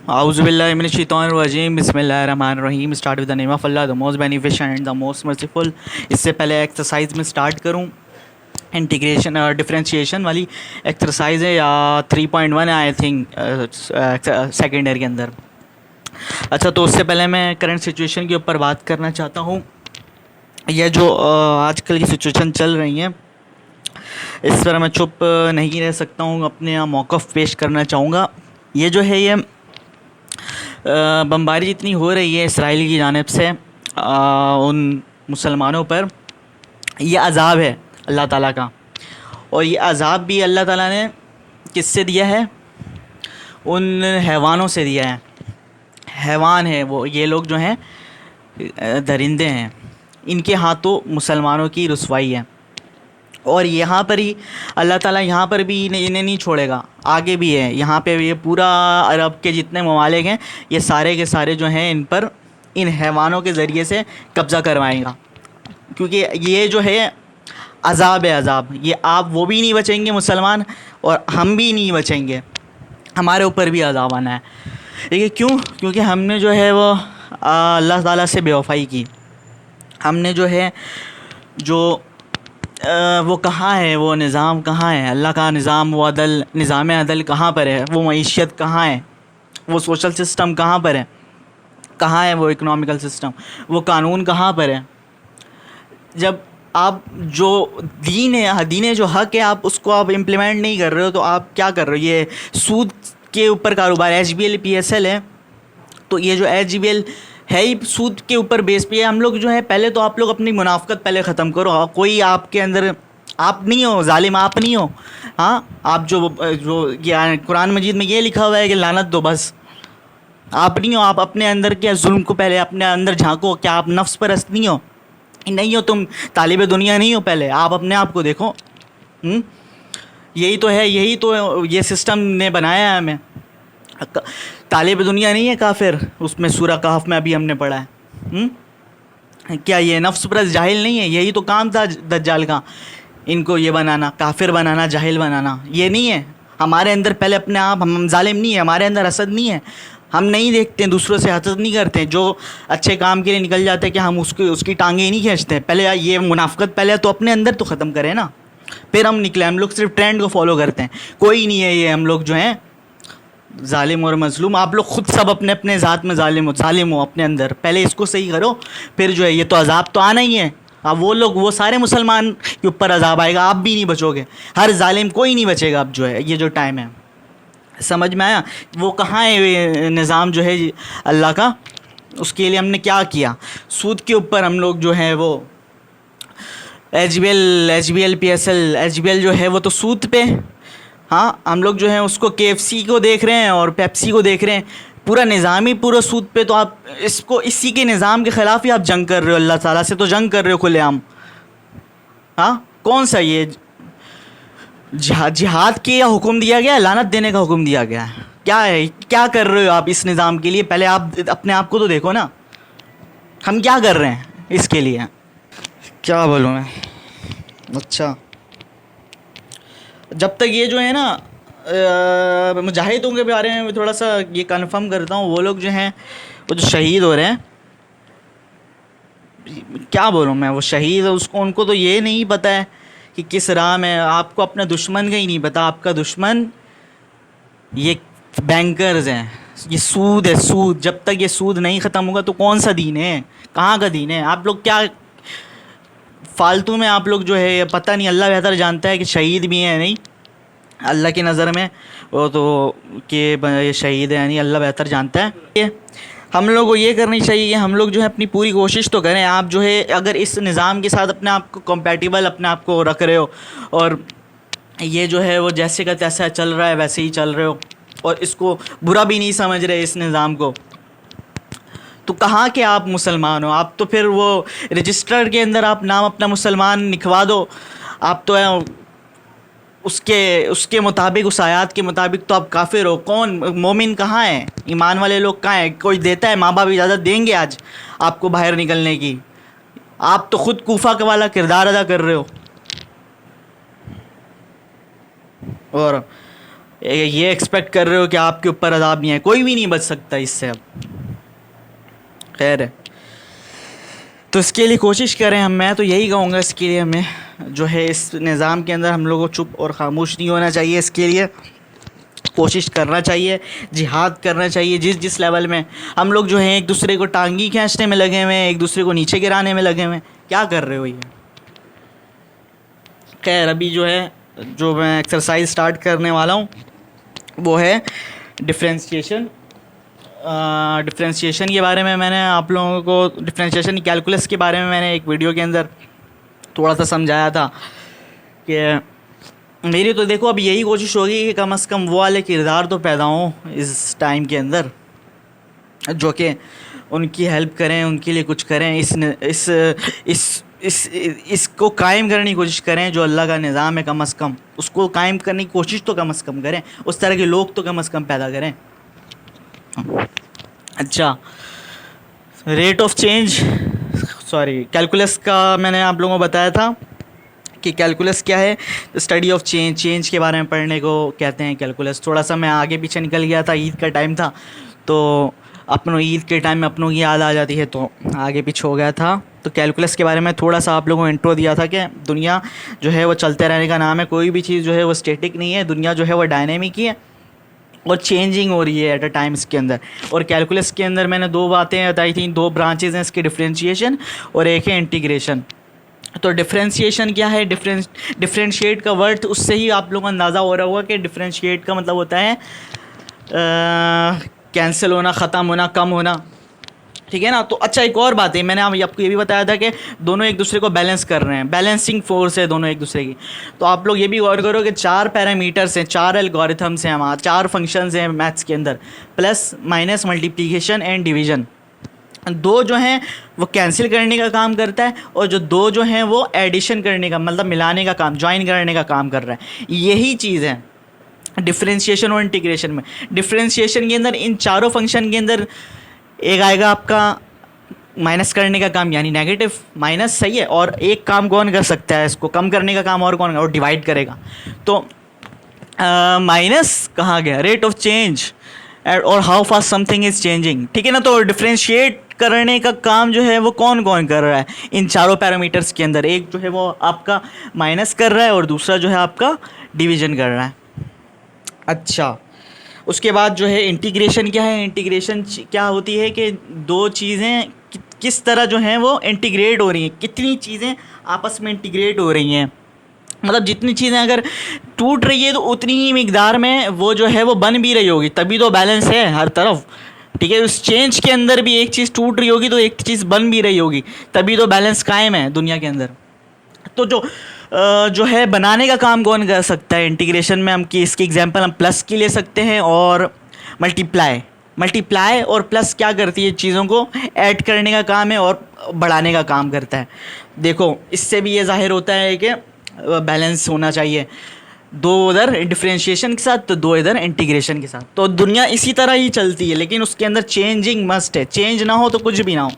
आउज़ुबिल्लाहिमिनश्शैतानिर्रजीम बिस्मिल्लाहिर्रहमानिर्रहीम। Start with the name of Allah the most beneficent and the most merciful. इससे पहले exercise में start करूं, इंटीग्रेशन और डिफरेंशिएशन वाली एक्सरसाइज है या 3.1 है आई थिंक सेकेंड ईयर के अंदर। अच्छा, तो उससे पहले मैं करंट सिचुएशन के ऊपर बात करना चाहता हूँ। यह जो आजकल की सिचुएशन चल रही है, इस पर मैं चुप नहीं रह सकता हूँ, अपने यहाँ मौक़िफ़ पेश करना चाहूँगा। ये जो है ये बमबारी इतनी हो रही है इसराइल की जानिब से उन मुसलमानों पर, यह अज़ाब है अल्लाह ताला का। और ये अज़ाब भी अल्लाह ताला ने किससे दिया है? उन हैवानों से दिया है। हैवान है वो, ये लोग जो हैं दरिंदे हैं, इनके हाथों मुसलमानों की रुसवाई है। और यहाँ पर ही अल्लाह ताला यहाँ पर भी इन्हें नहीं छोड़ेगा, आगे भी है। यहाँ पे ये पूरा अरब के जितने ममालिक हैं, ये सारे के सारे जो हैं इन पर इन हैवानों के ज़रिए से कब्ज़ा करवाएगा, क्योंकि ये जो है अज़ाब है, अज़ाब। ये आप वो भी नहीं बचेंगे मुसलमान, और हम भी नहीं बचेंगे, हमारे ऊपर भी अज़ाब आना है। देखिए क्यों? क्योंकि हमने जो है वो अल्लाह ताला से बेवफ़ाई की। हमने जो है वो कहाँ है, वो निज़ाम कहाँ है अल्लाह का निज़ाम? वो अदल, निज़ाम अदल कहाँ पर है? वो मईशत कहाँ है? वो सोशल सिस्टम कहाँ पर है? कहाँ है वो इकनॉमिकल सिस्टम? वो कानून कहाँ पर है? जब आप जो दीन है, दीन जो हक़ है, आप उसको आप इम्प्लीमेंट नहीं कर रहे हो, तो आप क्या कर रहे हो? ये सूद के ऊपर कारोबार, HBL PSL है, तो ये जो HBL है ही सूद के ऊपर बेस पे है। हम लोग जो है, पहले तो आप लोग अपनी मुनाफ़क़त पहले ख़त्म करो। कोई आपके अंदर, आप नहीं हो ज़ालिम, आप नहीं हो। हाँ, आप जो कुरान मजीद में ये लिखा हुआ है कि लानत दो, बस आप नहीं हो। आप अपने अंदर के जुल्म को पहले अपने अंदर झांको। क्या आप नफ्स परस्त नहीं हो? नहीं हो, तुम तालिब दुनिया नहीं हो। पहले आप अपने आप को देखो। यही तो है, यही तो ये सिस्टम ने बनाया है हमें। तालिब दुनिया नहीं है काफिर, उसमें सूरह कहफ में अभी हमने पढ़ा है। क्या ये नफ्स परस्त जाहिल नहीं है? यही तो काम था दज्जाल का, इनको ये बनाना, काफिर बनाना, जाहिल बनाना। ये नहीं है हमारे अंदर पहले अपने आप, हम जालिम नहीं है, हमारे अंदर हसद नहीं है, हम नहीं देखते हैं, दूसरों से हसद नहीं करते। जो अच्छे काम के लिए निकल जाते हैं कि हम उसकी टांगें नहीं खींचते। पहले ये मुनाफ़क़त पहले तो अपने अंदर तो ख़त्म करें ना, फिर हम निकले। हम लोग सिर्फ ट्रेंड को फॉलो करते हैं, कोई नहीं है ये हम लोग जो हैं जालिम और मजलूम। आप लोग खुद सब अपने अपने ज़ात में जालिम हो अपने अंदर। पहले इसको सही करो, फिर जो है ये तो अज़ाब तो आना ही है। अब वो लोग, वो सारे मुसलमान के ऊपर अज़ाब आएगा, आप भी नहीं बचोगे, हर जालिम कोई नहीं बचेगा। अब जो है ये जो टाइम है, समझ में आया? वो कहाँ है निज़ाम जो है अल्लाह का? उसके लिए हमने क्या किया? सूद के ऊपर हम लोग जो है वो HBL PSL, HBL जो है वो तो सूद पे। हाँ, हम लोग जो है उसको KFC को देख रहे हैं और पेप्सी को देख रहे हैं, पूरा निज़ाम ही पूरा सूद पे। तो आप इसको, इसी के निज़ाम के ख़िलाफ़ ही आप जंग कर रहे हो, अल्लाह ताला से तो जंग कर रहे हो खुलेआम। हाँ, कौन सा ये जिहाद के या हुक्म दिया गया है? लानत देने का हुक्म दिया गया है? क्या है, क्या कर रहे हो आप इस निज़ाम के लिए? पहले आप अपने आप को तो देखो ना, हम क्या कर रहे हैं इसके लिए। क्या बोलूँ मैं? अच्छा, जब तक ये जो है ना मुजाहिदों के बारे में थोड़ा सा ये कंफर्म करता हूँ। वो लोग जो हैं, वो जो शहीद हो रहे हैं, क्या बोलूँ मैं, वो शहीद, उसको उनको तो ये नहीं पता है कि किस राह में। आपको अपने दुश्मन का ही नहीं पता। आपका दुश्मन ये बैंकर्स हैं, ये सूद है, सूद। जब तक ये सूद नहीं ख़त्म होगा तो कौन सा दीन है, कहाँ का दीन है? आप लोग क्या फालतू में, आप लोग जो है, पता नहीं, अल्लाह बेहतर जानता है कि शहीद भी हैं नहीं। अल्लाह की नज़र में वो तो कि ये शहीद है नहीं, अल्लाह बेहतर जानता है। हम लोग को ये करनी चाहिए कि हम लोग जो है अपनी पूरी कोशिश तो करें। आप जो है अगर इस निज़ाम के साथ अपने आप को कंपैटिबल अपने आप को रख रहे हो, और ये जो है वो जैसे का तैसा चल रहा है वैसे ही चल रहे हो, और इसको बुरा भी नहीं समझ रहे इस निज़ाम को, तो कहाँ के आप मुसलमान हो? आप तो फिर वो रजिस्टर के अंदर आप नाम अपना मुसलमान लिखवा दो, आप तो उसके मुताबिक, उस आयत के मुताबिक तो आप काफिर हो। कौन मोमिन कहाँ है? ईमान वाले लोग कहाँ हैं? कोई देता है? माँ बाप इजाज़त देंगे आज आपको बाहर निकलने की? आप तो खुद कूफा का वाला किरदार अदा कर रहे हो। और ये एक्सपेक्ट कर रहे हो कि आपके ऊपर अजाब नहीं है, कोई भी नहीं बच सकता इससे। अब खैर है, तो इसके लिए कोशिश करें हम, मैं तो यही कहूँगा इसके लिए हमें जो है इस निज़ाम के अंदर हम लोगों को चुप और ख़ामोश नहीं होना चाहिए, इसके लिए कोशिश करना चाहिए, जिहाद करना चाहिए। जिस जिस लेवल में हम लोग जो है एक दूसरे को टांगी खींचने में लगे हुए हैं, एक दूसरे को नीचे गिराने में लगे हुए हैं, क्या कर रहे हो ये। खैर अभी जो है जो मैं एक्सरसाइज स्टार्ट करने वाला हूँ वो है डिफ्रेंशिएशन। डिफ्रेंशिएशन के बारे में मैंने आप लोगों को, डिफ्रेंशिएशन कैलकुलस के बारे में मैंने एक वीडियो के अंदर थोड़ा सा समझाया था कि मेरी तो देखो अब यही कोशिश होगी कि कम से कम वो वाले किरदार तो पैदा हों इस टाइम के अंदर जो कि उनकी हेल्प करें, उनके लिए कुछ करें, इसको कायम करने की कोशिश करें। जो अल्लाह का निज़ाम है कम से कम उसको कायम करने की कोशिश तो कम से कम करें, उस तरह के लोग तो कम से कम पैदा करें। अच्छा, rate of change, sorry calculus का मैंने आप लोगों को बताया था कि कैलकुलस क्या है, स्टडी ऑफ चेंज, चेंज के बारे में पढ़ने को कहते हैं कैलकुलस। थोड़ा सा मैं आगे पीछे निकल गया था, ईद का टाइम था तो अपनों ईद के टाइम में अपनों की याद आ जाती है तो आगे पीछे हो गया था। तो कैलकुलस के बारे में थोड़ा सा आप लोगों को इंट्रो दिया था कि दुनिया जो है वो चलते रहने का नाम है, कोई भी चीज़ जो है वो स्टैटिक नहीं है, दुनिया जो है वो डायनेमिक ही है और चेंजिंग हो रही है एट अ टाइम इसके अंदर। और कैलकुलस के अंदर मैंने दो बातें बताई थी, दो ब्रांचेज़ हैं इसके, डिफरेंशिएशन और एक है इंटीग्रेशन। तो डिफरेंशिएशन क्या है, डिफरेंशिएट का वर्ड उससे ही आप लोगों को अंदाज़ा हो रहा होगा कि डिफरेंशिएट का मतलब होता है कैंसिल होना, ख़त्म होना, कम होना, ठीक है ना। तो अच्छा एक और बात है, मैंने आपको ये भी बताया था कि दोनों एक दूसरे को बैलेंस कर रहे हैं, बैलेंसिंग फोर्स है दोनों एक दूसरे की। तो आप लोग ये भी गौर करो कि 4 पैरामीटर्स हैं, 4 एल्गोरिथम्स हैं हमारे, 4 फंक्शंस हैं मैथ्स के अंदर, plus minus multiplication and division. 2 जो हैं वो कैंसिल करने का काम करता है और जो 2 जो हैं वो एडिशन करने का, मतलब मिलाने का काम, ज्वाइन करने का काम कर रहा है। यही चीज़ है डिफरेंशिएशन और इंटीग्रेशन में। डिफरेंशिएशन के अंदर इन चारों फंक्शन के अंदर एक आएगा आपका माइनस करने का काम, यानी नेगेटिव माइनस, सही है। और एक काम कौन कर सकता है, इसको कम करने का काम और कौन, और डिवाइड करेगा। तो माइनस कहाँ गया, रेट ऑफ चेंज और how fast something is changing, ठीक है ना। तो डिफरेंशिएट करने का काम जो है वो कौन कौन कर रहा है इन चारों पैरामीटर्स के अंदर, एक जो है वो आपका माइनस कर रहा है और दूसरा जो है आपका डिवीजन कर रहा है। अच्छा, उसके बाद जो है इंटीग्रेशन क्या है, इंटीग्रेशन क्या होती है कि 2 चीज़ें किस तरह जो हैं वो इंटीग्रेट हो रही हैं, कितनी चीज़ें आपस में इंटीग्रेट हो रही हैं, मतलब जितनी चीज़ें अगर टूट रही है तो उतनी ही मिकदार में वो जो है वो बन भी रही होगी, तभी तो बैलेंस है हर तरफ, ठीक है। उस चेंज के अंदर भी एक चीज़ टूट रही होगी तो एक चीज़ बन भी रही होगी, तभी तो बैलेंस कायम है दुनिया के अंदर। तो जो है बनाने का काम कौन कर सकता है इंटीग्रेशन में, हम कि इसकी एग्जांपल हम प्लस की ले सकते हैं और मल्टीप्लाई और प्लस क्या करती है, चीज़ों को ऐड करने का काम है और बढ़ाने का काम करता है। देखो इससे भी ये जाहिर होता है कि बैलेंस होना चाहिए, 2 उधर डिफरेंशिएशन के साथ तो 2 इधर इंटीग्रेशन के साथ। तो दुनिया इसी तरह ही चलती है, लेकिन उसके अंदर चेंजिंग मस्ट है, चेंज ना हो तो कुछ भी ना हो।